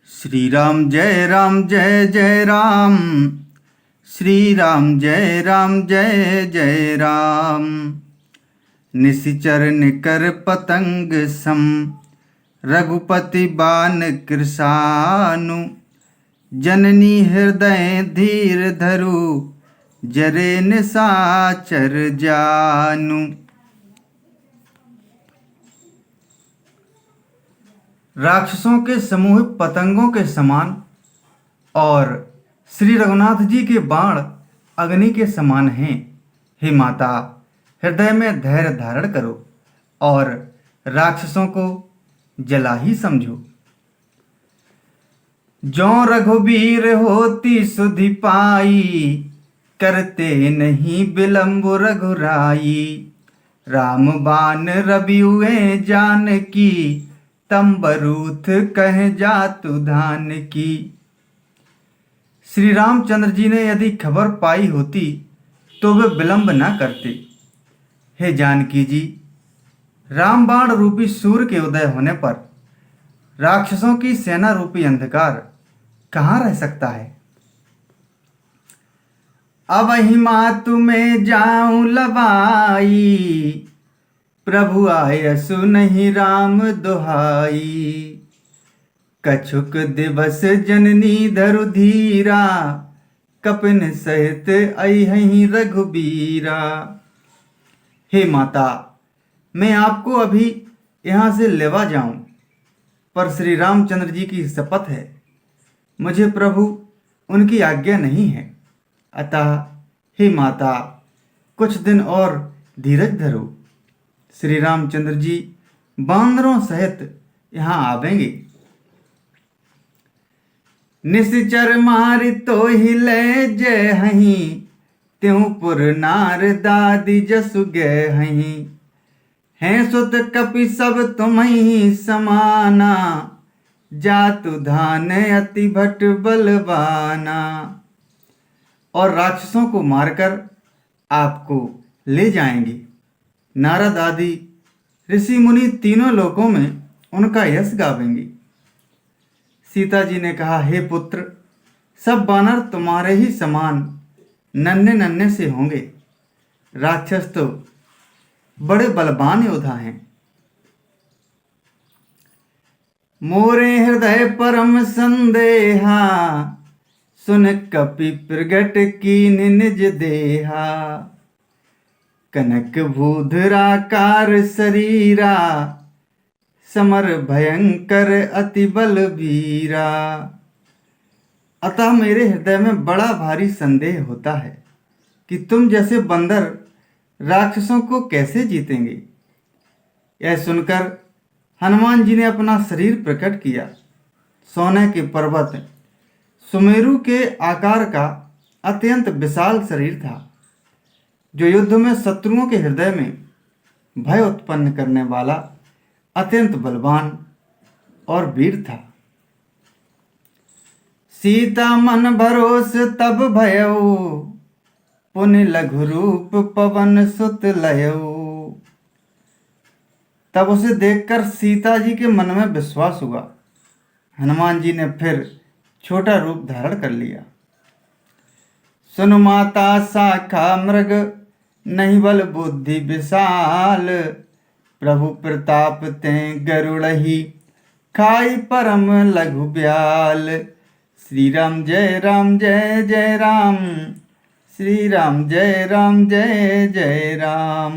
श्री राम जय जय राम। श्री राम जय जय राम। निशिचर निकर पतंग सम, रघुपति बान कृसानु। जननी हृदय धीर धरु, जरे निशाचर जानु। राक्षसों के समूह पतंगों के समान और श्री रघुनाथ जी के बाण अग्नि के समान हैं। हे माता, हृदय में धैर्य धारण करो और राक्षसों को जला ही समझो। जो रघुबीर होती सुधि पाई, करते नहीं विलंब रघुराई। राम बाण रबियुए जानकी, तंबरूथ कह जातु धान की। श्री रामचंद्र जी ने यदि खबर पाई होती तो वे विलंब न करते। हे जानकी जी, रामबाण रूपी सूर्य के उदय होने पर राक्षसों की सेना रूपी अंधकार कहाँ रह सकता है। अब हिमा तुम्हें जाऊं लबाई, प्रभु आयसु नहीं राम दुहाई। कछुक दिवस जननी धरु धीरा, कपिन सहित अइहि रघुबीरा। हे माता, मैं आपको अभी यहाँ से लेवा जाऊं, पर श्री रामचंद्र जी की शपथ है, मुझे प्रभु उनकी आज्ञा नहीं है। अतः हे माता, कुछ दिन और धीरज धरो। श्री रामचंद्र जी बांदरों सहित यहाँ आवेंगे। निश्चर मारि तो हिले जय हही, त्यों पुर नार दादी जसु गए हही। हैं सुत कपि सब तुम्हि समाना, जातु धान अति भट बलवाना। और राक्षसों को मारकर आपको ले जाएंगे। नारद आदि ऋषि मुनि तीनों लोकों में उनका यश गावेंगे। सीता जी ने कहा, हे पुत्र, सब बानर तुम्हारे ही समान नन्हे नन्हे से होंगे। राक्षस तो बड़े बलवान योद्धा हैं। मोरे हृदय परम संदेहा, सुन कपि प्रगट कीन निज देहा। कनक भूधराकार शरीरा, समर भयंकर अति बलबीरा। अतः मेरे हृदय में बड़ा भारी संदेह होता है कि तुम जैसे बंदर राक्षसों को कैसे जीतेंगे। यह सुनकर हनुमान जी ने अपना शरीर प्रकट किया। सोने के पर्वत सुमेरु के आकार का अत्यंत विशाल शरीर था, जो युद्ध में शत्रुओं के हृदय में भय उत्पन्न करने वाला अत्यंत बलवान और वीर था। सीता मन भरोस तब भयऊ, पुनि लघु रूप पवन सुत लयऊ। तब उसे देखकर सीता जी के मन में विश्वास हुआ। हनुमान जी ने फिर छोटा रूप धारण कर लिया। सुन माता शाखा मृग, नहीं बल बुद्धि विशाल। प्रभु प्रताप ते गरुड़हि, खाई परम लघु ब्याल। श्री राम जय जय राम। श्री राम जय जय राम।